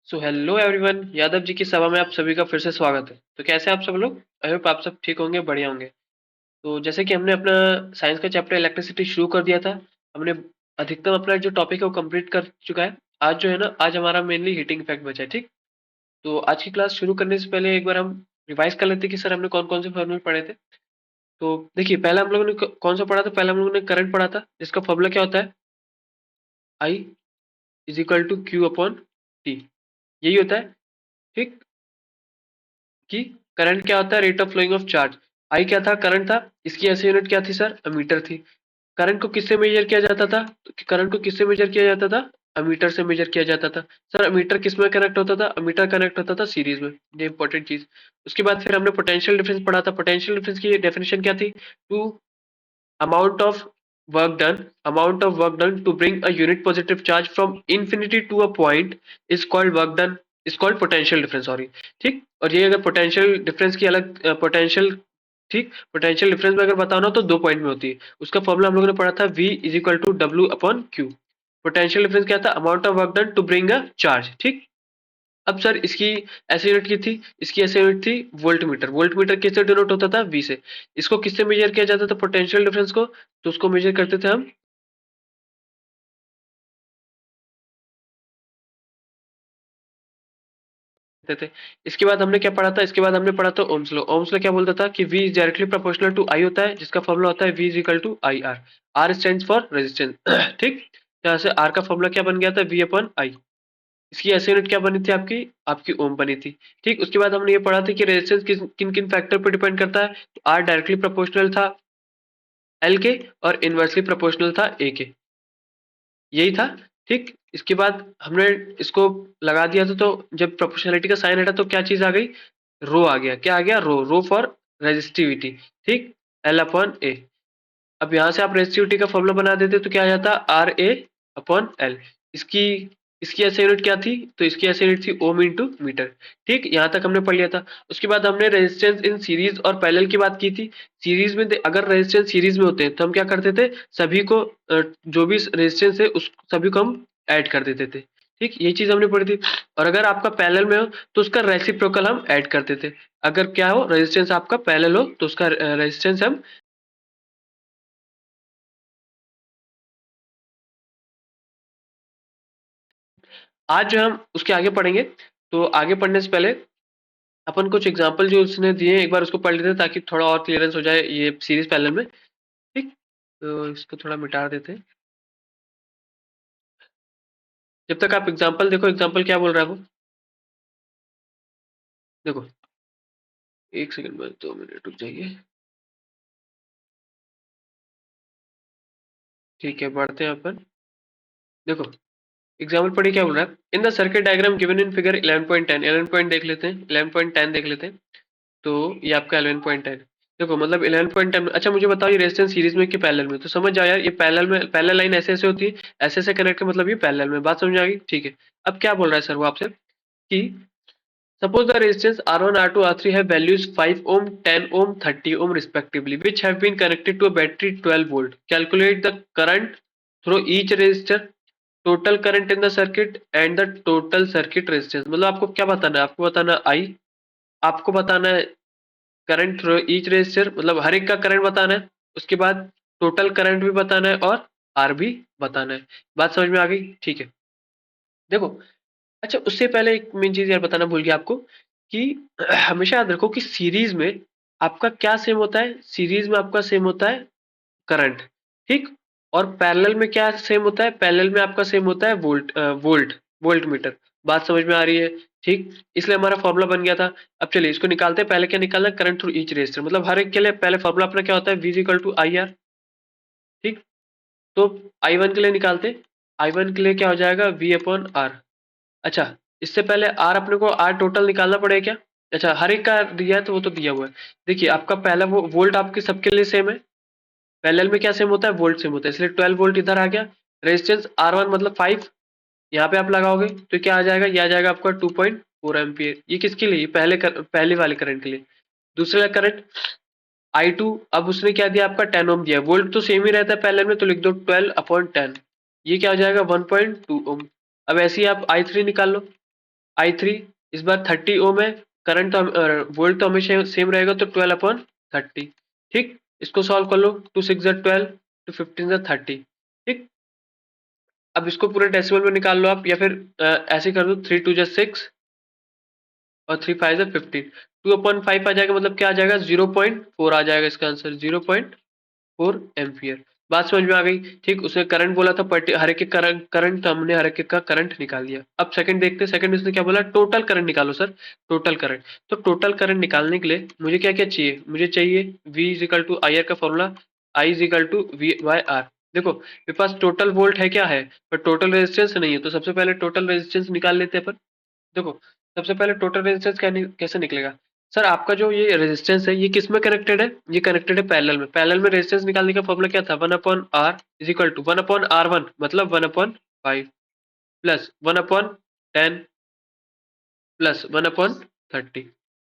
So hello everyone, Yadav ji की सभा में आप सभी का फिर से स्वागत है। तो कैसे हैं आप सब लोग? आई होप आप सब ठीक होंगे, बढ़िया होंगे। तो जैसे कि हमने अपना साइंस का चैप्टर इलेक्ट्रिसिटी शुरू कर दिया था, हमने अधिकतम अपना जो टॉपिक है वो कंप्लीट कर चुका है। आज जो है ना, आज हमारा मेनली हीटिंग इफेक्ट बचा है। ठीक, तो आज की क्लास शुरू करने से पहले एक बार हम रिवाइज कर लेते हैं कि सर हमने कौन कौन से फॉर्मूले पढ़े थे। तो देखिए, पहले हम लोगों ने कौन सा पढ़ा था? पहले हम लोगों ने करंट पढ़ा था, जिसका फॉर्मूला क्या होता है? I is equal to Q upon T, यही होता है। ठीक, कि करंट क्या होता है? Rate of flowing of charge. I क्या था? करंट था। इसकी ऐसी यूनिट क्या थी सर? अमीटर थी। करंट को किससे मेजर किया जाता था? करंट को किससे मेजर किया जाता था? अमीटर से मेजर किया जाता था। सर अमीटर किस में कनेक्ट होता था? अमीटर कनेक्ट होता था सीरीज में। ये इंपॉर्टेंट चीज। उसके बाद फिर हमने पोटेंशियल डिफरेंस पढ़ा था। पोटेंशियल डिफरेंस की डेफिनेशन क्या थी? To amount of work done to bring a unit positive charge from infinity to a point is called work done, is called potential difference, sorry. ठीक, और ये अगर पोटेंशियल डिफरेंस की अलग पोटेंशियल, ठीक, पोटेंशियल डिफरेंस में अगर बताना हो तो 2 पॉइंट में होती है। उसका फॉर्मूला हम लोगों ने पढ़ा था, V is equal to W upon Q. Potential difference क्या था? Amount of work done to bring a charge. ठीक, अब सर इसकी ऐसी यूनिट की थी, इसकी ऐसी यूनिट थी वोल्ट मीटर। वोल्ट मीटर किससे डिनोट होता था? वी से। इसको किससे मेजर किया जाता था? पोटेंशियल डिफरेंस को। तो उसको मेजर करते थे हम थे। इसके बाद हमने क्या पढ़ा था? इसके बाद हमने पढ़ा था ओम्स लॉ। ओम्स लॉ क्या बोलता था कि V is directly proportional to I होता है, जिसका फॉर्मूला होता है V is equal to I R. R stands for resistance. ठीक, यहाँ से आर का फॉर्मूला क्या बन गया था? V upon I. इसकी ऐसी यूनिट क्या बनी थी? आपकी आपकी ओम बनी थी। ठीक, उसके बाद हमने ये पढ़ा था कि रेजिस्टेंस किन किन फैक्टर पर डिपेंड करता है। तो आर डायरेक्टली प्रोपोर्शनल था एल के, और इनवर्सली प्रोपोर्शनल था ए के, यही था। ठीक, इसके बाद हमने इसको लगा दिया था, तो जब प्रोपोर्शनलिटी का साइन हटा तो क्या चीज आ गई? रो आ गया। क्या आ गया? रो। Rho for resistivity. ठीक, एल अपॉन ए। अब यहाँ से आप रेजिस्टिविटी का फॉर्मूला बना देते तो क्या आ जाता? R A upon L. इसकी इसकी ऐसे यूनिट क्या थी? तो इसकी ऐसे यूनिट थी ओम इंटू मीटर। ठीक, यहाँ तक हमने पढ़ लिया था। उसके बाद हमने रेजिस्टेंस इन सीरीज और पैरेलल की बात की थी। सीरीज में अगर रेजिस्टेंस सीरीज में होते हैं तो हम क्या करते थे? सभी को जो भी रेजिस्टेंस है उस सभी को हम ऐड कर देते थे। ठीक, ये चीज हमने पढ़ी थी। और अगर आपका पैरेलल में हो तो उसका रेसिप्रोकल हम ऐड करते थे। अगर क्या हो, रेजिस्टेंस आपका पैरेलल हो तो उसका रेजिस्टेंस हम। आज जो हम उसके आगे पढ़ेंगे, तो आगे पढ़ने से पहले अपन कुछ एग्जांपल जो उसने दिए हैं, एक बार उसको पढ़ लेते हैं ताकि थोड़ा और क्लियरेंस हो जाए ये सीरीज पैरेलल में। ठीक, तो इसको थोड़ा मिटा देते हैं। जब तक आप एग्जांपल देखो, एग्जांपल क्या बोल रहा है वो देखो। एक सेकंड में, 2 मिनट रुक जाइए। ठीक है, बढ़ते हैं अपन। देखो, एग्जाम्पल पढ़िए क्या बोल रहा है। In the circuit diagram given in figure 11.10, 11 point देख लेते हैं, 11.10 देख लेते हैं। तो ये आपका 11.10। देखो मतलब 11.10। अच्छा मुझे बताओ, ये रेजिस्टेंस सीरीज में कि पैरेलल में? तो समझ जाओ यार, ये पैरेलल में, पैरेलल लाइन ऐसे ऐसे होती है, ऐसे ऐसे कनेक्ट है, मतलब ये पैरेलल में। बात समझ आ गई? ठीक है। अब क्या बोल रहा है सर वो आपसे कि suppose the resistance R1, R2, R3 have values 5 ohm, 10 ohm, 30 ohm respectively, which have been connected to a battery 12 volt. Calculate the current through each resistor, total current in the circuit and the total circuit resistance। मतलब आपको क्या बताना है? आपको बताना I, आपको बताना है करंट थ्रू ईच रेजिस्टर, मतलब हर एक का करंट बताना है। उसके बाद टोटल करंट भी बताना है और आर भी बताना है। बात समझ में आ गई? ठीक है। देखो, अच्छा उससे पहले एक मेन चीज यार बताना भूल गया आपको कि हमेशा याद रखो कि सीरीज में आपका क्या सेम होता है? सीरीज में आपका सेम होता है करंट। ठीक, और पैरेलल में क्या सेम होता है? पैरेलल में आपका सेम होता है वोल्ट मीटर। बात समझ में आ रही है? ठीक, इसलिए हमारा फॉर्मूला बन गया था। अब चलिए इसको निकालते हैं। पहले क्या निकालना है? करंट थ्रू ईच रेजिस्टर, मतलब हर एक के लिए पहले फॉर्मूला अपना क्या होता है? V equal to I R. ठीक, तो I1 के लिए निकालते। I1 के लिए क्या हो जाएगा? V upon R. अच्छा, इससे पहले आर अपने को आर टोटल निकालना पड़ेगा क्या? अच्छा, हर एक का दिया है तो वो तो दिया हुआ है। देखिए आपका पहला वो वोल्ट आपके सबके लिए सेम है। पैरेलल में क्या सेम होता है? वोल्ट सेम होता है, इसलिए 12 वोल्ट इधर आ गया। रेजिस्टेंस R1 मतलब 5, यहाँ पे आप लगाओगे तो क्या आ जाएगा? ये आ जाएगा आपका 2.4 एम्पियर। ये किसके लिए? पहले वाले करंट के लिए। दूसरा करंट I2, अब उसने क्या दिया? आपका 10 ओम दिया। वोल्ट तो सेम ही रहता है पैरेलल में, तो लिख दो 12 अपॉन 10। ये क्या हो जाएगा? 1.2 ओम। अब ऐसे ही आप I3 निकाल लो। I3 इस बार 30 ओम है, करंट तो वोल्ट तो हमेशा सेम रहेगा, तो 12/30। ठीक, इसको सॉल्व कर लो। 2 6 जा 12, 2 15 जा 30। ठीक, अब इसको पूरे डेसिमल में निकाल लो आप, या फिर ऐसे कर दो, 3 2 जा 6 और 3 5 जा 15। 2/5 आ जाएगा, मतलब क्या आ जाएगा, 0.4 आ जाएगा इसका आंसर, 0.4 एम्पियर। बात समझ में आ गई? ठीक, उसने करंट बोला था, हर एक करंट करंट तो हमने हर एक का करंट निकाल दिया। अब सेकंड देखते हैं, सेकंड उसने क्या बोला, टोटल करंट निकालो सर, टोटल करंट। तो टोटल करंट निकालने के लिए मुझे क्या क्या चाहिए, मुझे चाहिए V is equal to I R का formula, I is equal to V by R. देखो मेरे पास टोटल वोल्ट है, क्या है, पर टोटल रेजिस्टेंस नहीं है, तो सबसे पहले टोटल रेजिस्टेंस निकाल लेते हैं अपन। देखो सबसे पहले टोटल रेजिस्टेंस कैसे निकलेगा सर, आपका जो ये रेजिस्टेंस है ये किस में कनेक्टेड है, ये कनेक्टेड है पैरेलल में। पैरेलल में रेजिस्टेंस निकालने का फॉर्मूला क्या था, 1/r is equal to 1/r1 मतलब 1/5 प्लस 1/10 प्लस 1/30।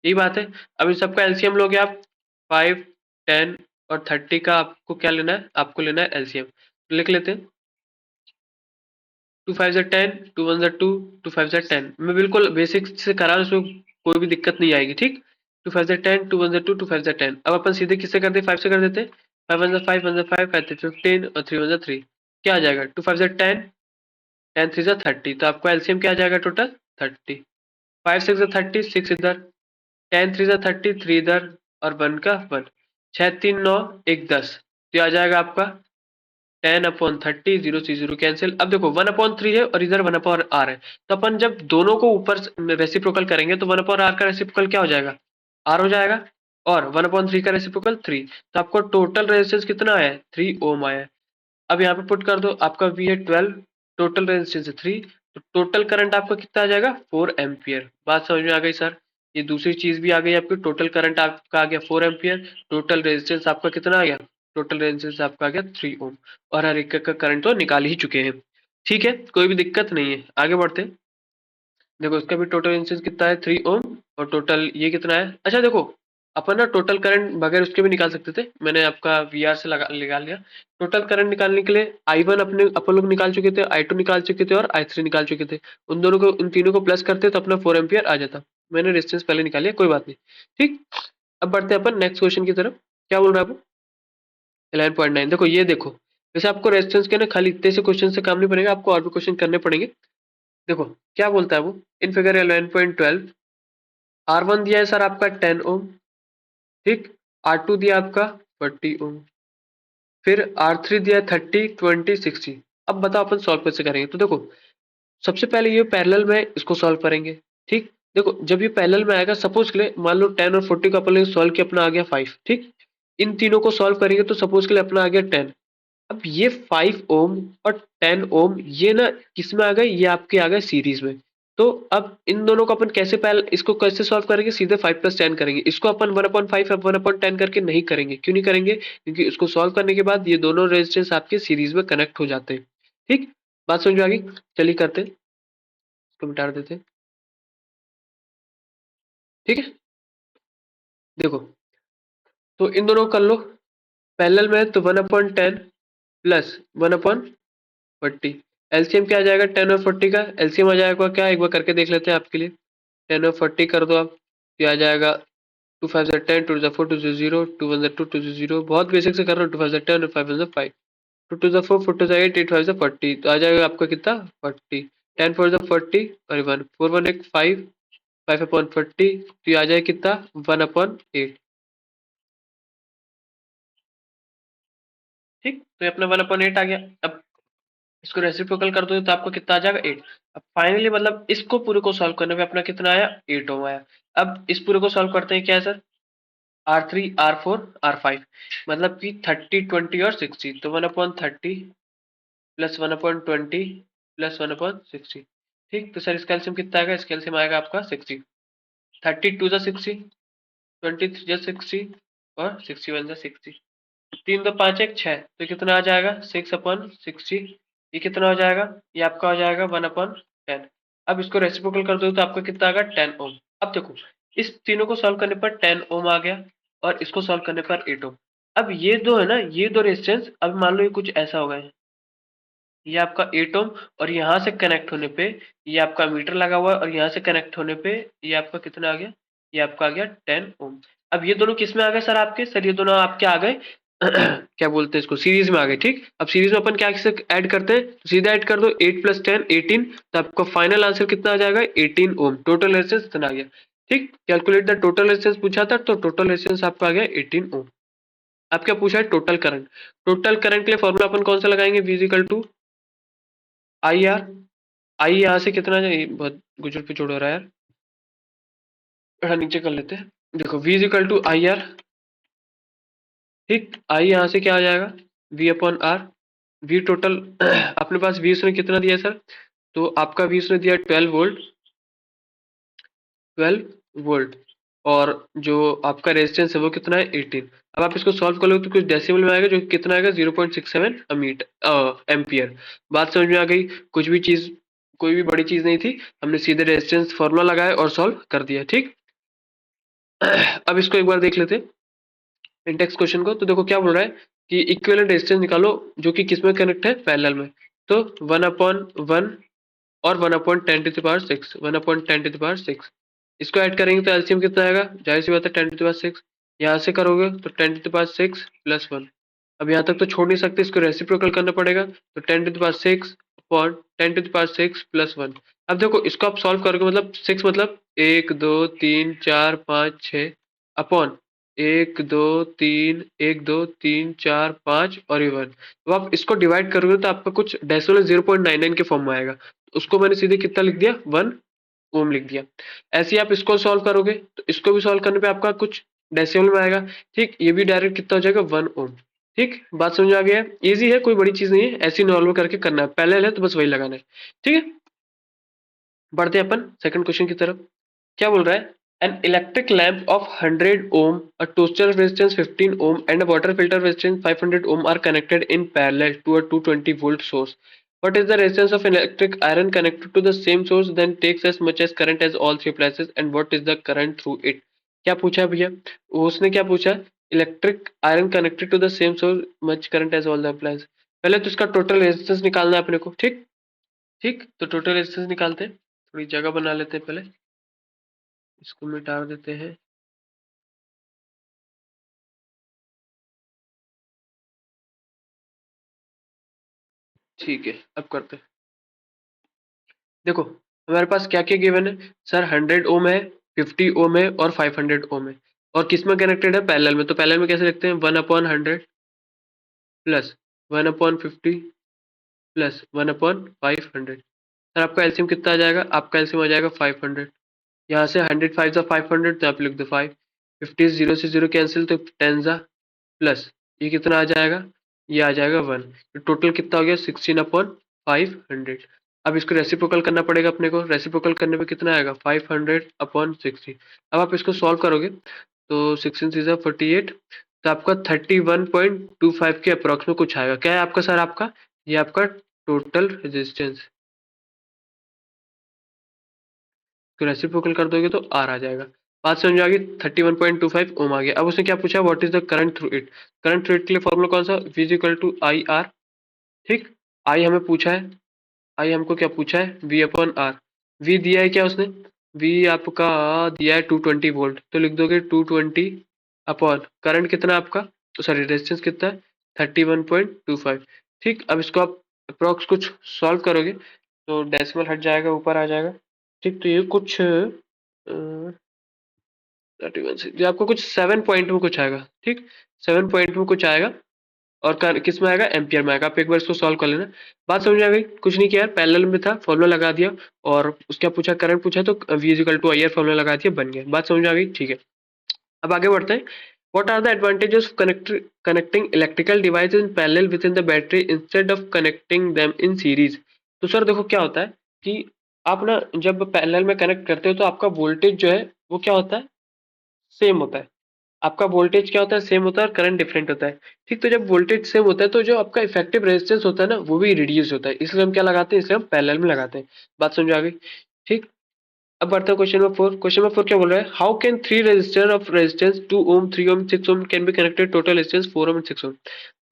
यही बात है। अब इन सबका एलसीएम लोगे आप, 5 10 और 30 का आपको क्या लेना है, आपको लेना है एलसीएम। लिख लेते हैं, 2 5 जा 10, 2 1 जा 2, 2 5 जा 10। मैं बिल्कुल बेसिक से करा रहा हूं, उसमें कोई भी दिक्कत नहीं आएगी। ठीक, 2 5 जा 10, 2 1 जा 2, 2 5 जा 10। अब अपन सीधे किससे करते हैं, 5 से कर देते हैं। 5 1 जा 5, 1 जा 5, 5 3 15 और 3 1 जा 3। क्या आ जाएगा, 2 5 जा 10, 10 3 जा 30। तो आपको एलसीएम क्या आ जाएगा टोटल, 30। 5 6 जा 30, 6 इधर, 10 3 जा 30, 3 इधर और 1 का 1। 6 3 9 1 10। तो ये आ जाएगा आपका 10/30, 0 से 0 कैंसिल। अब देखो 1/3 है और इधर 1/r है, तो अपन जब दोनों को ऊपर रेसिप्रोकल करेंगे तो 1/r का रेसिप्रोकल क्या हो जाएगा, r हो जाएगा, और 1/3 का रेसिप्रोकल 3। तो आपको टोटल रेजिस्टेंस कितना आया है, 3 ओम आया है। अब यहाँ पे पुट कर दो, आपका V है 12, टोटल रेजिस्टेंस है 3, तो टोटल करंट आपका कितना आ जाएगा, 4 एम्पियर। बात समझ में आ गई सर? ये दूसरी चीज भी आ गई आपकी, टोटल करंट आपका आ गया 4 एम्पियर, टोटल रेजिस्टेंस आपका कितना आ गया, टोटल रेजिस्टेंस आपका आ गया 3 ओम, और हर एक का करंट तो निकाल ही चुके हैं। ठीक है, कोई भी दिक्कत नहीं है, आगे बढ़ते हैं। देखो इसका भी टोटल रेजिस्टेंस कितना है, 3 ओम, और टोटल ये कितना है। अच्छा देखो, अपन ना टोटल करंट बगैर उसके भी निकाल सकते थे, मैंने आपका वीआर से निकाल लिया। टोटल करंट निकालने के लिए I1 अपन लोग निकाल चुके थे, I2 निकाल चुके थे और I3 निकाल चुके थे। उन दोनों को, उन तीनों को प्लस करते तो अपना 4 एम्पियर आ जाता। मैंने रेजिस्टेंस पहले निकाल लिया, कोई बात नहीं। ठीक, अब बढ़ते हैं अपन नेक्स्ट क्वेश्चन की तरफ। क्या बोल रहा है आपको, 11.9। देखो ये देखो, वैसे आपको रेजिस्टेंस के ना खाली इतने से क्वेश्चन से काम नहीं पड़ेगा, आपको और भी क्वेश्चन करने पड़ेंगे। देखो क्या बोलता है वो, इन फिगर 11.12, R1 दिया है सर आपका 10 ओम, ठीक, R2 दिया आपका 40 ओम, फिर R3 दिया 30 20 60। अब बताओ अपन सॉल्व कैसे करेंगे। तो देखो सबसे पहले ये पैरेलल में इसको सॉल्व करेंगे। ठीक, देखो जब ये पैरेलल में आएगा, सपोज के लिए मान लो 10 और 40 को अपन ने सॉल्व किया, अपना आ गया 5। ठीक, इन तीनों को सॉल्व करेंगे तो सपोज के लिए अपना आ गया 10। अब ये 5 ओम और 10 ओम ये ना किस में आ गए, ये आपके आ गए सीरीज में। तो अब इन दोनों को अपन कैसे पहले इसको कैसे सॉल्व करेंगे, सीधे 5 + 10 करेंगे। इसको अपन 1/5 अब 1/10 करके नहीं करेंगे। क्यों नहीं करेंगे, क्योंकि इसको सॉल्व करने के बाद ये दोनों रेजिस्टेंस आपके सीरीज में कनेक्ट हो जाते हैं। ठीक, बात समझ में आ गई? चलिए करते हैं, इसको मिटा देते हैं। ठीक है, देखो तो इन दोनों को कर लो, पैरेलल में है तो 1/10 प्लस 1/40। एलसीएम क्या आ जाएगा, 10 और 40 का एलसीएम आ जाएगा क्या, एक बार करके देख लेते हैं आपके लिए। 10 और 40 कर दो आप, ये आ जाएगा 2 5 10, 2 4 2 0, 2 1 2 2 0। बहुत बेसिक से कर रहा हूँ, 2 5 10 और 5 1 5, 2 2 4 4 2 8, 8 5 40। तो आ जाएगा आपका कितना, 40। 10 4 40 और 1 4 1 1 5, 5/40। तो ये आ जाएगा कितना, 1/8। ठीक, तो ये अपना 1/8 आ गया। अब इसको रेसिप्रोकल कर दो तो आपको कितना आ जाएगा, 8। अब फाइनली मतलब इसको पूरे को सॉल्व करने पे अपना कितना आया, 8 ओम आया। अब इस पूरे को सॉल्व करते हैं, क्या है सर, R3 R4 R5, मतलब कि 30 20 और 60। तो 1/30 प्लस 1/20 प्लस 1/60। ठीक, तो सर इसका एलसीएम कितना आएगा, इसका एलसीएम आएगा आपका 60। 30 2 जा 60, 23 जा 60 और 61 जा 60। 3 2 5 1 6, तो कितना आ जाएगा, 6/60। ये कितना हो जाएगा, ये आपका हो जाएगा 1/10। अब इसको रेसिप्रोकल कर दो तो आपका कितना आ गया, 10 ओम। अब देखो इस तीनों को सॉल्व करने पर 10 ओम आ गया, और इसको सॉल्व करने पर 8 ओम। अब ये दो है ना, ये दो रेजिस्टेंस, अब मान लो ये कुछ ऐसा हो गए, ये आपका 8 ओम, और यहाँ से कनेक्ट होने पे ये आपका मीटर लगा हुआ है, और यहाँ से कनेक्ट होने पे ये आपका कितना आ गया, ये आपका आ गया 10 ओम। अब ये दोनों किस में आ गए सर आपके, सर ये दोनों आपके आ गए क्या बोलते हैं इसको, सीरीज में आ गए। ठीक, अब सीरीज में अपन क्या ऐड करते हैं, तो सीधा ऐड कर दो 8 + 10 18, तो आपका फाइनल आंसर कितना आ जाएगा 18 ओम। टोटल रेजिस्टेंस इतना आ गया। ठीक, कैलकुलेट द टोटल रेजिस्टेंस पूछा था, तो टोटल रेजिस्टेंस आपका आ गया 18 ओम। अब क्या पूछा है, टोटल करंट। टोटल करंट के लिए फॉर्मूला अपन कौन सा लगाएंगे, V equal to I R. I यहाँ से कितना है, बहुत गुजर पिछोड़ हो रहा है यार, थोड़ा नीचे कर लेते हैं। देखो V equal to I R. ठीक, आई यहाँ से क्या आ जाएगा, V upon R. V total अपने पास V उसने कितना दिया सर, तो आपका V उसने दिया 12 वोल्ट, 12 वोल्ट, और जो आपका रेजिस्टेंस है वो कितना है 18। अब आप इसको सॉल्व कर लो तो कुछ डेसिमल में आएगा, जो कि कितना आएगा 0.67 एम्पियर। बात समझ में आ गई, कुछ भी चीज, कोई भी बड़ी चीज नहीं थी, हमने सीधे रेजिस्टेंस फॉर्मूला लगाया और सॉल्व कर दिया। ठीक, अब इसको एक बार देख लेते हैं इंडेक्स क्वेश्चन को। तो देखो क्या बोल रहा है कि इक्विवेलेंट रेजिस्टेंस निकालो जो कि किसमें कनेक्ट है, पैरेलल में। तो 1/1 और 1/10⁶, 1/10⁶, इसको ऐड करेंगे तो एलसीएम कितना आएगा, जाहिर सी बात है 10⁶। यहाँ से करोगे तो 10⁶ + 1। अब यहाँ तक तो छोड़ नहीं सकते, इसको रेसिप्रोकल करना पड़ेगा, तो 10⁶ अपॉन 10⁶ + 1। अब देखो इसको आप सॉल्व करोगे, मतलब 6 मतलब 1 2 3 4 5 6 अपॉन 1 2 3 1 2 3 4 5 और ये 1। तो आप इसको डिवाइड करोगे तो आपका कुछ डेसिमल 0.99 के फॉर्म में आएगा, उसको मैंने सीधे कितना लिख दिया, 1 ओम लिख दिया। ऐसे ही आप इसको सॉल्व करोगे तो इसको भी सॉल्व करने पे आपका कुछ डेसिमल में आएगा। ठीक, ये भी डायरेक्ट कितना हो जाएगा, 1 ओम। ठीक, बात समझ आ गया है, इजी है, कोई बड़ी चीज नहीं है, ऐसे नॉर्मल करके करना है, पहले है तो बस वही लगाना है। ठीक है, बढ़ते हैं अपन सेकंड क्वेश्चन की तरफ। क्या बोल रहा है, an electric lamp of 100 ohm, a toaster resistance 15 ohm and a water filter resistance 500 ohm are connected in parallel to a 220 volt source. What is the resistance of electric iron connected to the same source then takes as much as current as all three appliances and what is the current through it? क्या पूछा है भैया, उसने क्या पूछा, electric iron connected to the same source much current as all the appliance. पहले तो इसका टोटल रेजिस्टेंस निकालना है अपने को। ठीक, ठीक, तो टोटल रेजिस्टेंस निकालते हैं, थोड़ी जगह बना लेते हैं, पहले इसको मिटा देते हैं। ठीक है, अब करते हैं। देखो हमारे पास क्या क्या गिवन है सर, 100 ओम है, 50 ओम है और 500 ओम है, और किस में कनेक्टेड है, पैरेलल में। तो पैरेलल में कैसे लिखते हैं, 1/100 प्लस 1/50 प्लस 1/500। सर आपका एलसीएम कितना आ जाएगा, आपका एलसीएम आ जाएगा 500। यहाँ से 100 5 जा 500, तो आप लिख दो 5। 50 जीरो से जीरो कैंसिल, तो 10 जा प्लस ये कितना आ जाएगा, ये आ जाएगा 1। तो टोटल कितना हो गया, 16/500। अब इसको रेसिप्रोकल करना पड़ेगा अपने को, रेसिप्रोकल करने पे कितना आएगा, 500/60। अब आप इसको सॉल्व करोगे तो 16 से 48, तो आपका 31.25 के अप्रॉक्स में कुछ आएगा। क्या है आपका सर, आपका ये आपका टोटल रेजिस्टेंस, तो रेसिप्रोकल कर दोगे तो आर आ जाएगा। बात समझ आ गई, 31.25 ओम आ गया। अब उसने क्या पूछा, what is the current through it. Current through it के लिए फॉर्मूला कौन सा, V equal to I R. ठीक, आई हमें पूछा है, आई हमको क्या पूछा है, V अपॉन आर। V दिया है क्या उसने, V आपका दिया है 220 वोल्ट, तो लिख दोगे 220 अपॉन करंट कितना आपका, तो सॉरी रेजिस्टेंस कितना है 31.25। ठीक, अब इसको आप अप्रोक्स कुछ सॉल्व करोगे तो डेसिमल हट जाएगा, ऊपर आ जाएगा। ठीक, तो ये कुछ 31 से जो आपको कुछ 7 पॉइंट में कुछ आएगा। ठीक, 7 पॉइंट में कुछ आएगा, और किस में आएगा, एम्पियर में आएगा। आप एक बार इसको सॉल्व कर लेना। बात समझ आ गई, कुछ नहीं किया यार, पैरेलल में था, फॉर्मूला लगा दिया, और उसका पूछा करंट पूछा तो V equal to I R formula लगा दिया, बन गया। बात समझ आ गई, ठीक है। अब आगे बढ़ते हैं। What are the advantages of connecting electrical devices in parallel with in the battery instead of connecting them in series. तो सर देखो क्या होता है कि आप ना जब पैरेलल में कनेक्ट करते हो तो आपका वोल्टेज जो है वो क्या होता है, सेम होता है। आपका वोल्टेज क्या होता है, सेम होता है, और करंट डिफरेंट होता है। ठीक, तो जब वोल्टेज सेम होता है तो जो आपका इफेक्टिव रेजिस्टेंस होता है ना वो भी रिड्यूस होता है, इसलिए हम क्या लगाते हैं, इसलिए हम पैरेलल में लगाते हैं। बात समझ आ गई, ठीक। अब बढ़ते हैं क्वेश्चन नंबर 4। क्वेश्चन नंबर 4 क्या बोल रहा है, how can three resistor of resistance 2 ohm 3 ohm 6 ohm can be connected, total resistance 4 ohm and 6 ohm.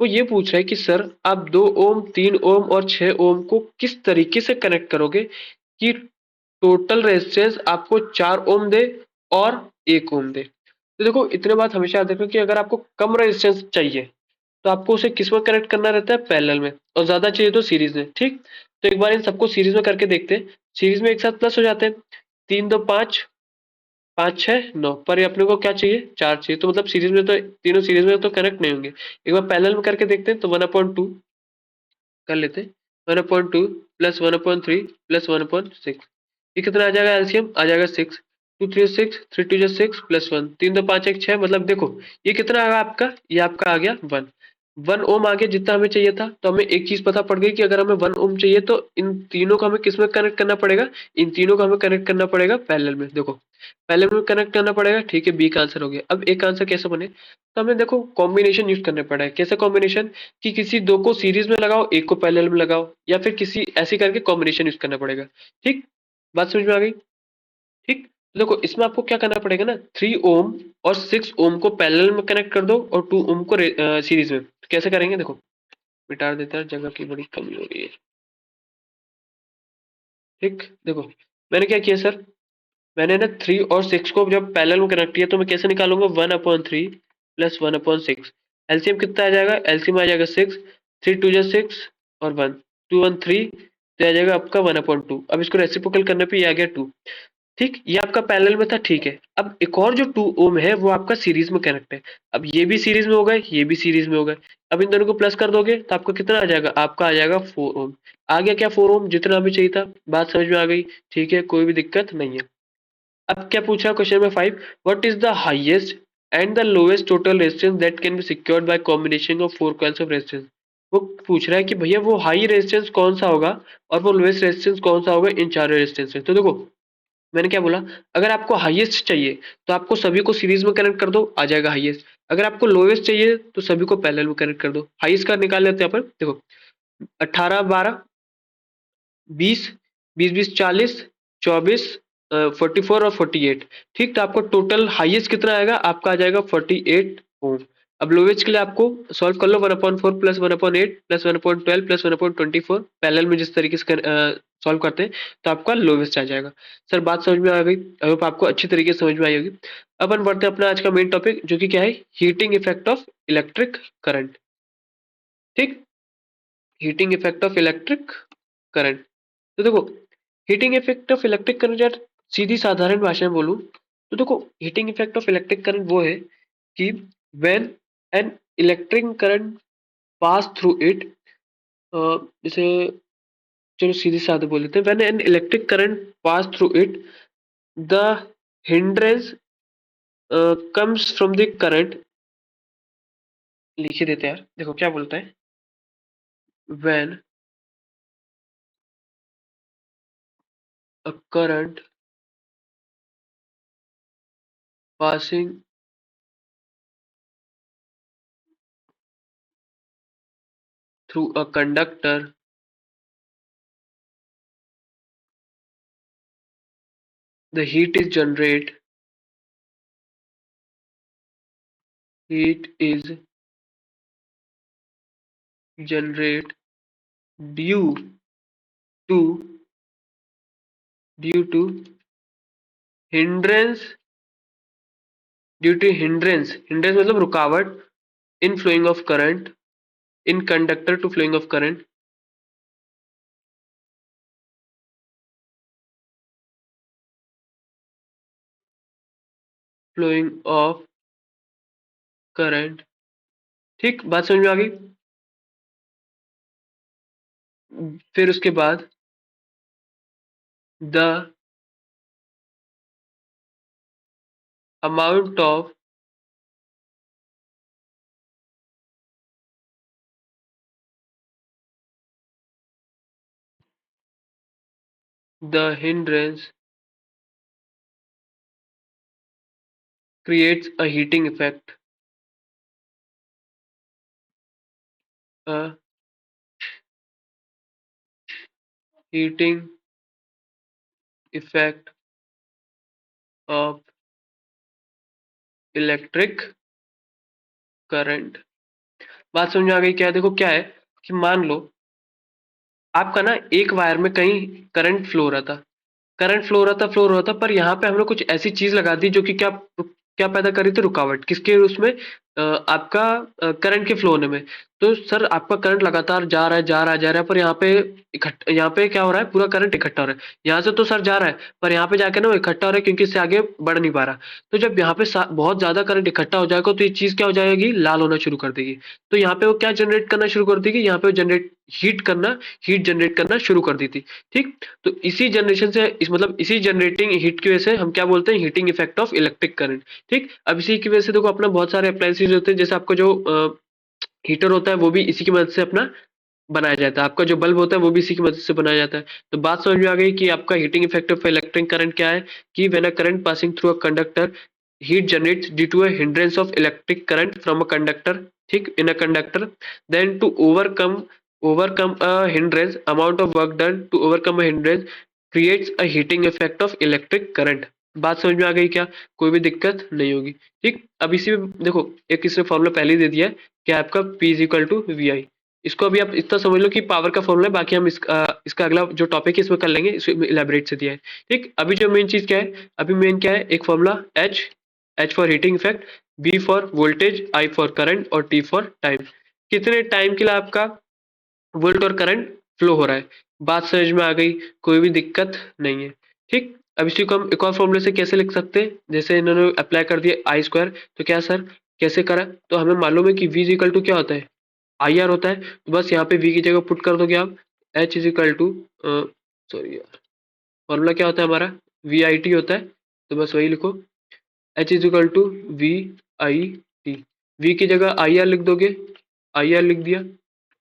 वो ये पूछ रहा है कि सर आप 2 ओम, 3 ओम और 6 ओम को किस तरीके से कनेक्ट करोगे कि टोटल रेजिस्टेंस आपको 4 ओम दे और 1 ओम दे। तो देखो इतने बात हमेशा याद रखो कि अगर आपको कम रेजिस्टेंस चाहिए तो आपको उसे किस में कनेक्ट करना रहता है, पैरेलल में, और ज्यादा चाहिए तो सीरीज में। ठीक, तो एक बार इन सबको सीरीज में करके देखते हैं। सीरीज में एक साथ प्लस हो जाते हैं, 3 2 5, 5 6 9, पर ये अपने को क्या चाहिए, 4 चाहिए, तो मतलब सीरीज में तो तीनों सीरीज में तो कनेक्ट नहीं होंगे। एक बार पैरेलल में करके देखते हैं, तो 1/2 कर लेते हैं। 1/2 प्लस 1/3 प्लस 1/6, ये कितना आ जाएगा, एलसीएम आ जाएगा 6। 2 3 6, 3 2 6 प्लस 1, 3 2 5 1 6, मतलब देखो ये कितना आएगा आपका, ये आपका आ गया 1। 1 ओम आ गया जितना हमें चाहिए था। तो हमें एक चीज पता पड़ गई कि अगर हमें 1 ओम चाहिए तो इन तीनों को हमें किस में कनेक्ट करना पड़ेगा, इन तीनों को हमें कनेक्ट करना पड़ेगा पैरेलल में। देखो पैरेलल में कनेक्ट करना पड़ेगा, ठीक है, बी का आंसर हो गया। अब एक आंसर कैसे बने, तो हमें देखो कॉम्बिनेशन यूज करने पड़ेगा। कैसे कॉम्बिनेशन, कि किसी दो को सीरीज में लगाओ, एक को पैरेलल में लगाओ, या फिर किसी ऐसी करके कॉम्बिनेशन यूज करना पड़ेगा। ठीक, बात समझ में आ गई। ठीक, तो देखो इसमें आपको क्या करना पड़ेगा ना, 3 ओम और 6 ओम को पैरेलल में कनेक्ट कर दो और 2 ओम को सीरीज में। तो कैसे करेंगे, देखो मिटा देता है, जगह की बड़ी कमी हो रही है। ठीक, देखो मैंने क्या किया सर, मैंने ना 3 और 6 को जब पैरेलल में कनेक्ट किया तो मैं कैसे निकालूंगा, 1/3 प्लस 1/6। एलसीएम कितना आ जाएगा, एलसीएम आ जाएगा 6, 3 2 6 और 1, 2 1 3, तो आ जाएगा आपका 1/2। अब इसको रेसिप्रोकल करने पे ये आ गया 2। ठीक, ये आपका पैरेलल में था, ठीक है। अब एक और जो 2 ओम है वो आपका सीरीज में कनेक्ट है। अब ये भी सीरीज में हो गए, ये भी सीरीज में हो गए। अब इन दोनों को प्लस कर दोगे तो आपका कितना आ जाएगा, आपका आ जाएगा 4 ओम। आ गया क्या, 4 ओम, जितना हमें चाहिए था। बात समझ में आ गई, ठीक है, कोई भी दिक्कत नहीं है। अब क्या पूछा question number 5, what is the highest and the lowest total resistance that can be secured by combination of 4 coils of resistance. वो पूछ रहा है कि भैया वो हाई रेजिस्टेंस कौन सा होगा और वो लोएस्ट रेजिस्टेंस कौन सा होगा इन चारों रेजिस्टेंस से। तो देखो मैंने क्या बोला, अगर आपको हाईएस्ट चाहिए तो आपको सभी को सीरीज में कनेक्ट कर दो, आ जाएगा हाईएस्ट। अगर आपको लोएस्ट चाहिए तो सभी को पैरेलल में कनेक्ट कर दो। हाईएस्ट का निकाल लेते हैं यहाँ पर, देखो 18 12 20, 20 40, 24, 44 और 48। ठीक, तो आपको टोटल हाईएस्ट कितना आएगा, आपका आ जाएगा 48 ओम। अब लोवेस्ट के लिए आपको सॉल्व कर लो, 1/4 प्लस 1/8 प्लस 1/12 प्लस 1/24, पैरेलल में जिस तरीके से सॉल्व करते हैं तो आपका लोवेस्ट आ जाएगा। सर बात समझ में आ गई, आई होप आपको अच्छी तरीके से समझ में आई होगी। अब अपन बढ़ते हैं अपना आज का मेन टॉपिक, जो कि क्या है, heating effect of electric current. ठीक, heating effect of electric current. तो देखो heating effect of electric current, यार सीधी साधारण भाषा में बोलूं तो देखो heating effect of electric current वो है कि when an electric current pass through it, जैसे चलो सीधे साधे बोल लेते हैं, when an electric current pass through it the hindrance comes from the current. लिख ही देते हैं यार, देखो क्या बोलता है, when a current passing through a conductor, the heat is generate due to due to hindrance hindrance मतलब रुकावट, in flowing of current, in conductor to flowing of current, flowing of current। ठीक, बात समझ में आ गई। फिर उसके बाद the amount of the hindrance creates a a heating effect of electric current। बात समझ में आ गई क्या है? देखो क्या है कि मान लो आपका ना एक वायर में कहीं करंट फ्लो हो रहा था, फ्लो हो रहा था, पर यहाँ पे हमने कुछ ऐसी चीज लगा दी जो कि क्या क्या पैदा कर रही थी? रुकावट किसके उसमें? आपका करंट के फ्लो होने में। तो सर आपका करंट लगातार जा रहा है जा रहा है, पर यहाँ पे क्या हो रहा है? पूरा करंट इकट्ठा हो रहा है। यहाँ से तो सर जा रहा है, पर यहाँ पे जाके ना वो इकट्ठा हो रहा है क्योंकि इससे आगे बढ़ नहीं पा रहा। तो जब यहाँ पे बहुत ज्यादा करंट इकट्ठा हो जाएगा तो ये चीज क्या हो जाएगी? लाल होना शुरू कर देगी। तो यहाँ पे वो क्या जनरेट करना शुरू कर देगी? यहाँ पे वो जनरेट हीट जनरेट करना शुरू कर दी थी। ठीक, तो इसी जनरेशन से मतलब इसी जनरेटिंग हीट की वजह से हम क्या बोलते हैं? Heating effect of electric current. ठीक, अब इसी की वजह से देखो अपना बहुत सारे अप्लायंसेज होते हैं, जैसे आपका जो हीटर होता है वो भी इसी की मदद से अपना बनाया जाता है, आपका जो बल्ब होता है वो भी इसी की मदद से बनाया जाता है। तो बात समझ में आ गई कि आपका heating effect of electric current क्या है? कि when a current passing through a conductor, heat generates due to a hindrance of electric current from a conductor, ठीक, in a conductor, then to overcome a hindrance, amount of work done to overcome a hindrance creates a heating effect of electric current। बात समझ में आ गई क्या? कोई भी दिक्कत नहीं होगी। ठीक, अब इसी में देखो एक इसने फॉर्मूला पहले ही दे दिया है कि आपका P is equal to V I. इसको अभी आप इतना समझ लो कि पावर का फॉर्मूला है, बाकी हम इसका अगला जो टॉपिक है इसमें कर लेंगे, इसमें इलेबोरेट से दिया है। ठीक, अभी जो मेन चीज क्या है? अभी मेन क्या है? एक formula H for heating effect, B for voltage, I for current और T फॉर टाइम। कितने टाइम के लिए आपका वोल्ट और करंट फ्लो हो रहा है? बात समझ में आ गई? कोई भी दिक्कत नहीं है। ठीक, अब इसी को हम एक और फॉर्मूले से कैसे लिख सकते हैं? जैसे इन्होंने अप्लाई कर दिया आई स्क्वायर, तो क्या सर कैसे करा? तो हमें मालूम है कि V इज इक्वल टू क्या होता है? आई आर होता है। तो बस यहाँ पे V की जगह पुट कर दोगे आप, H is equal to, sorry यार, फॉर्मूला क्या होता है हमारा? वी आई टी होता है। तो बस वही लिखो, H is equal to V I T. V की जगह आई आर लिख दोगे, आई आर लिख दिया,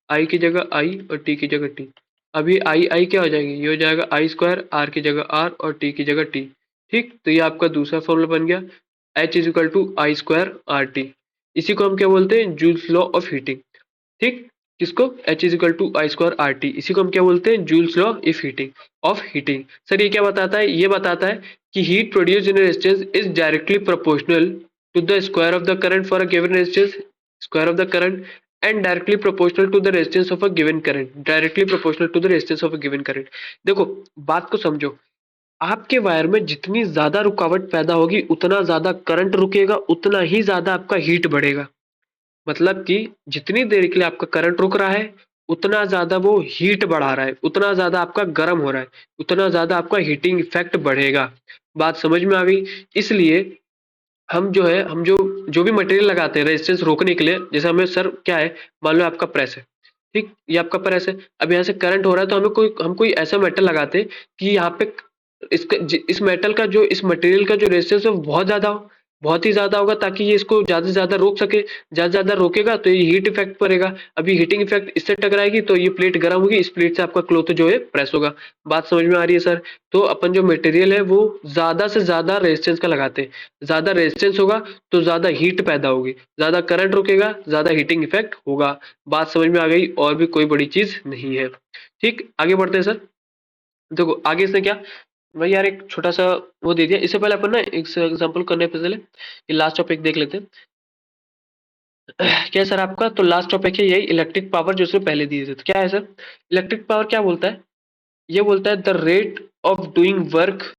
आई की जगह आई और टी की जगह टी। अभी आई आई क्या हो जाएगी? ये हो जाएगा आई स्क्वायर, आर की जगह आर और टी की जगह टी। ठीक, तो ये आपका दूसरा फॉर्मूला बन गया, H is equal to I square R T. इसी को हम क्या बोलते हैं? Joule's law of heating. ठीक, किसको? H is equal to I square R T, इसी को हम क्या बोलते हैं? Joule's law of heating. Sir ये क्या बताता है? ये बताता है कि heat produced in resistance is directly proportional to the square of the current for a given resistance, square of the current, and directly proportional to the resistance of a given current, directly proportional to the resistance of a given current. देखो बात को समझो, आपके wire में जितनी ज्यादा रुकावट पैदा होगी उतना ज्यादा करंट रुकेगा, उतना ही ज्यादा आपका हीट बढ़ेगा। मतलब कि जितनी देर के लिए आपका करंट रुक रहा है उतना ज्यादा वो हीट बढ़ा रहा है, उतना ज्यादा आपका गर्म हो रहा है, उतना ज्यादा आपका हीटिंग इफेक्ट बढ़ेगा। बात समझ में आ गई? इसलिए हम जो है, हम जो भी मटेरियल लगाते हैं रेजिस्टेंस रोकने के लिए, जैसे हमें सर क्या है, मान लो आपका प्रेस है, ठीक, ये आपका प्रेस है, अब यहाँ से करंट हो रहा है तो हम कोई ऐसा मेटल लगाते हैं कि यहाँ पे इस मेटल का जो, इस मटेरियल का जो रेजिस्टेंस है वो बहुत ज्यादा हो, बहुत ही ज्यादा होगा, ताकि ये इसको ज्यादा से ज्यादा रोक सके। ज्यादा से ज्यादा रोकेगा तो ये हीट इफेक्ट पड़ेगा, अभी हीटिंग इफेक्ट इससे टकराएगी तो ये प्लेट गर्म होगी, इस प्लेट से आपका क्लॉथ जो है प्रेस होगा। बात समझ में आ रही है सर? तो अपन जो मटेरियल है वो ज्यादा से ज्यादा रेजिस्टेंस का लगाते हैं, ज्यादा रेजिस्टेंस होगा तो ज्यादा हीट पैदा होगी, ज्यादा करंट रुकेगा, ज्यादा हीटिंग इफेक्ट होगा। बात समझ में आ गई? और भी कोई बड़ी चीज नहीं है। ठीक, आगे बढ़ते हैं सर। देखो आगे इसने क्या, भाई यार एक छोटा सा वो दे दिया। इससे पहले अपन ना एक एग्जांपल करने से पहले ये लास्ट टॉपिक देख लेते हैं। क्या है सर आपका? तो लास्ट टॉपिक है यही, इलेक्ट्रिक पावर, जो उसने पहले दिए थे। तो क्या है सर इलेक्ट्रिक पावर? क्या बोलता है? ये बोलता है the rate of doing work.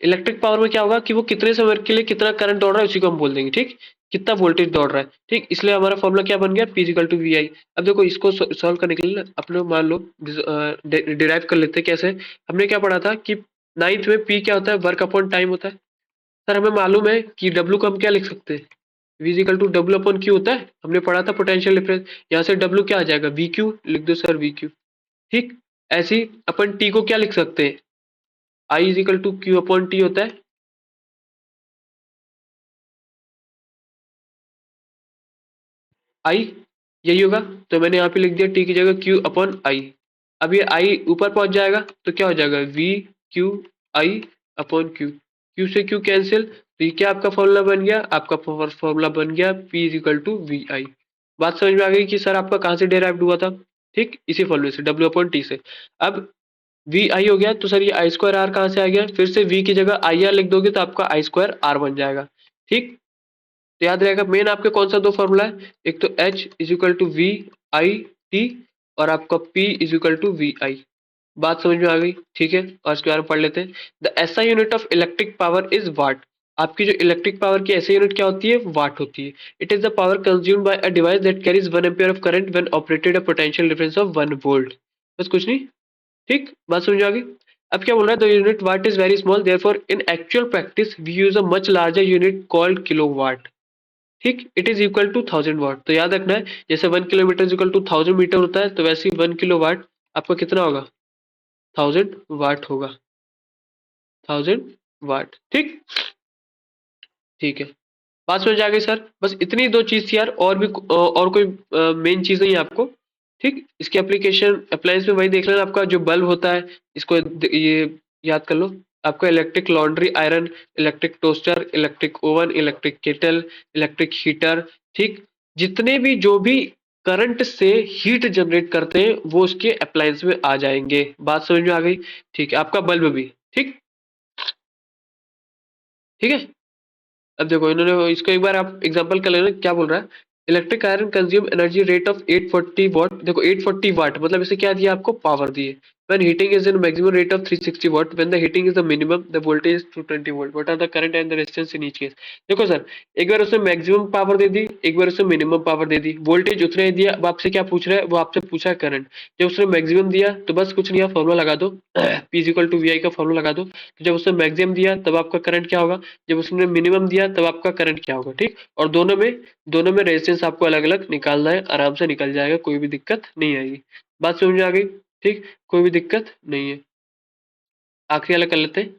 Electric power में क्या होगा कि वो कितने समय के लिए कितना करंट दौड़ रहा है उसी को हम बोल देंगे। ठीक, कितना वोल्टेज दौड़ रहा है। ठीक, इसलिए हमारा फॉर्मूला क्या बन गया? P इक्वल टू वी आई। अब देखो इसको सॉल्व करने के लिए अपने मान लो डिराइव कर लेते हैं। कैसे? हमने क्या पढ़ा था कि नाइन्थ में P क्या होता है? वर्क अपॉन टाइम होता है। सर हमें मालूम है कि W को हम क्या लिख सकते हैं? V equal to W upon Q होता है, हमने पढ़ा था पोटेंशियल डिफरेंस। यहाँ से W क्या आ जाएगा? वी क्यू लिख दो सर, वी क्यू। ठीक, ऐसे ही अपन T को क्या लिख सकते हैं? I is equal to Q upon T होता है। आई यही होगा, तो मैंने यहाँ पे लिख दिया टी की जगह क्यू अपॉन आई। अब ये आई ऊपर पहुंच जाएगा तो क्या हो जाएगा? We Q I upon Q, Q से क्यू कैंसिल, तो ये क्या आपका फॉर्मूला बन गया? आपका फॉर्मूला बन गया P is equal to V I. बात समझ में आ गई कि सर आपका कहाँ से डेराइव हुआ था? ठीक, इसी फॉर्मूले से, डब्ल्यू अपॉन टी से। अब वी आई हो गया, तो सर ये आई स्क्वायर आर कहाँ से आ गया, फिर से वी की जगह आई आर लिख दोगे तो आपका आई स्क्वायर आर बन जाएगा। ठीक, तो याद रहेगा मेन आपके कौन सा दो फॉर्मूला है, एक तो H is equal to V I T और आपका P is equal to V I. बात समझ में आ गई, ठीक है, और इसके बारे में पढ़ लेते हैं। The SI unit of electric power is what. आपकी जो इलेक्ट्रिक पावर की एसआई यूनिट क्या होती है, वाट होती है। It is the power consumed by a device that carries 1 ampere of current when operated a potential difference of 1 volt. बस कुछ नहीं, ठीक, बात समझ आ गई। अब क्या बोल रहा है, the unit watt is very small therefore in actual practice we use a much larger unit called kilowatt. ठीक, it is equal to 1000 watt. तो याद रखना है, जैसे 1 kilometre is equal to 1000 metre होता है, तो वैसे ही 1 किलोवाट आपका कितना होगा, 1000 वाट होगा, 1000 वाट। ठीक, ठीक है, बात समझ आ गई सर। बस इतनी दो चीज थी यार, और भी और कोई मेन चीज नहीं है आपको। ठीक, इसके एप्लीकेशन अप्लायंस में वही देख लेना, आपका जो बल्ब होता है इसको ये याद कर लो। आपका electric laundry iron, electric toaster, electric oven, electric kettle, electric heater. ठीक, जितने भी जो भी करंट से हीट जनरेट करते हैं वो उसके अप्लायंस में आ जाएंगे। बात समझ में आ गई, ठीक है, आपका बल्ब भी। ठीक, ठीक है। अब देखो इन्होंने इसको एक बार आप एग्जांपल कर लेना, क्या बोल रहा है, electric iron consume energy rate of 840 वाट। देखो 840 वाट मतलब इसे क्या दिया आपको, पावर दी है। When heating is in maximum rate of 360 watt, when the heating is the minimum, the voltage is 220 volt. What are the current and the resistance in each case? देखो sir, एक बार उसने मैक्सिमम पावर दे दी, एक बार उसने minimum power दे दी, voltage उतना ही दिया। अब आपसे क्या पूछ रहा है, वो आपसे पूछा है करंट। जब उसने मैक्सिमम दिया तो बस कुछ नहीं, फॉर्मूला लगा दो, P is equal to V I का फॉर्मूला लगा दो। तो जब उसने मैक्सिमम दिया तब आपका करंट क्या होगा, जब उसने मिनिमम दिया तब आपका करंट क्या होगा। ठीक, और दोनों में रेजिस्टेंस आपको अलग अलग निकालना है, आराम से निकल जाएगा, कोई भी दिक्कत नहीं आएगी। बात समझ में आ गई, ठीक, कोई भी दिक्कत नहीं है। आखिरी वाला कर लेते हैं।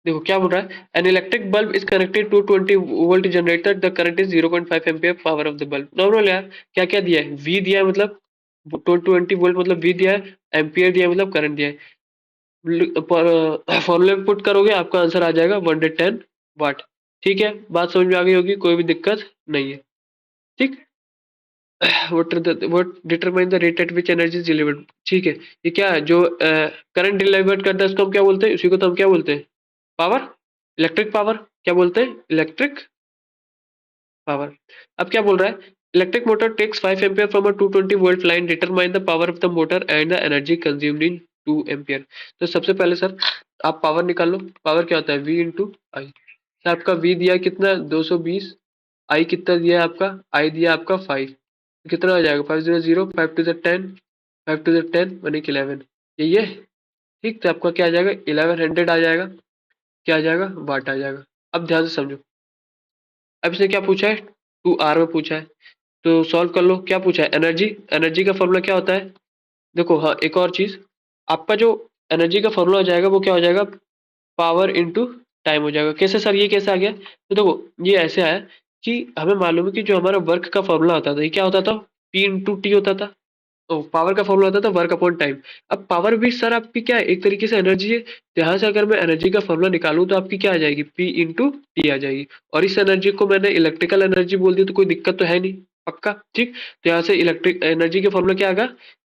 देखो क्या बोल रहा है, an electric bulb is connected to 20 volt generator, the current is 0.5 ampere, power of the bulb. Normal यार, क्या क्या दिया है, वी दिया है मतलब 20 वोल्ट मतलब वी दिया है, एम्पियर दिया है मतलब करंट दिया है। फॉर्मूले में पुट करोगे आपका आंसर आ जाएगा 110 वाट। ठीक है, बात समझ में आ गई होगी, कोई भी दिक्कत नहीं है। ठीक, what determine the rate at which energy is delivered। ठीक है, ये क्या है, जो करंट डिलीवर्ड करता है उसको हम क्या बोलते हैं, उसी को तो हम क्या बोलते हैं, पावर, इलेक्ट्रिक पावर। क्या बोलते हैं, इलेक्ट्रिक पावर। अब क्या बोल रहा है, electric motor takes 5 ampere from a 220 volt line, determine the power of the motor and the energy consumed in 2 ampere. तो सबसे पहले सर आप पावर निकाल लो। पावर क्या होता है, वी इंटू आई। आपका वी दिया कितना, 220, आई कितना दिया है आपका, आई दिया आपका 5, कितना हो जाएगा, 500, 5 to the 10, 5 to the 10 one 11, यही है। ठीक, तो आपका क्या आ जाएगा, 1100 आ जाएगा, क्या आ जाएगा, वाट आ जाएगा। अब ध्यान से समझो, अब इसने क्या पूछा है, 2 आर में पूछा है, तो सॉल्व कर लो। क्या पूछा है, एनर्जी, एनर्जी का फॉर्मूला क्या होता है, देखो हाँ एक और चीज, आपका जो एनर्जी का फॉर्मूला हो जाएगा वो क्या हो जाएगा, पावर इनटू टाइम हो जाएगा। कैसे सर, ये कैसे आ गया, तो देखो ये ऐसे आया कि हमें मालूम है कि जो हमारा वर्क का फॉर्मूला होता था ये क्या होता था, पी इंटू टी होता था। तो पावर का फॉर्मूला होता था वर्क अपॉन टाइम। अब पावर भी सर आपकी क्या है, एक तरीके से एनर्जी है। तो यहाँ से अगर मैं एनर्जी का फॉर्मूला निकालूं तो आपकी क्या आ जाएगी, पी इंटू टी आ जाएगी। और इस एनर्जी को मैंने इलेक्ट्रिकल एनर्जी बोल दी तो कोई दिक्कत तो है नहीं, पक्का। ठीक, तो यहाँ से इलेक्ट्रिक एनर्जी का फॉर्मूला क्या आएगा,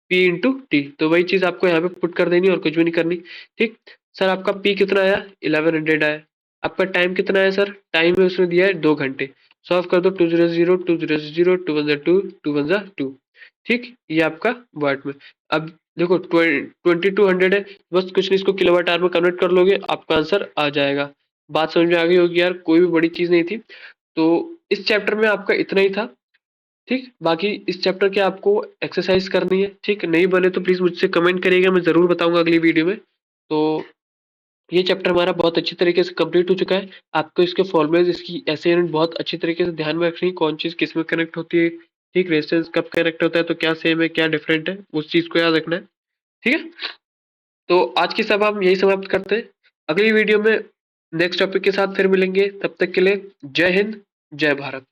पी इंटू टी। तो वही चीज आपको यहाँ पे पुट कर देनी और कुछ भी नहीं करनी। ठीक, सर आपका पी कितना आया, 1100 आया। आपका टाइम कितना है सर, टाइम में उसने दिया है 2 घंटे। सॉल्व कर दो, 2 0 0 2 0 0 2 1 2 2 1 2। ठीक, ये आपका वाट में। अब देखो 2200 है, बस कुछ नहीं, इसको किलोवाट आवर में कन्वर्ट कर लोगे आपका आंसर आ जाएगा। बात समझ में आ गई होगी यार, कोई भी बड़ी चीज नहीं थी। तो इस चैप्टर में आपका इतना ही था। ठीक, बाकी इस चैप्टर के आपको एक्सरसाइज करनी है। ठीक, नहीं बने तो प्लीज मुझसे कमेंट करिएगा, मैं जरूर बताऊंगा अगली वीडियो में। तो ये चैप्टर हमारा बहुत अच्छी तरीके से कंप्लीट हो चुका है। आपको इसके फॉर्मूलेज, इसकी ऐसे यूनिट बहुत अच्छी तरीके से ध्यान में रखनी है, कौन चीज किस में कनेक्ट होती है। ठीक, रेजिस्टेंस कब कनेक्ट होता है, तो क्या सेम है क्या डिफरेंट है, उस चीज को याद रखना है। ठीक है, तो आज की सभा हम यही समाप्त करते हैं। अगली वीडियो में नेक्स्ट टॉपिक के साथ फिर मिलेंगे, तब तक के लिए जय हिंद, जय भारत।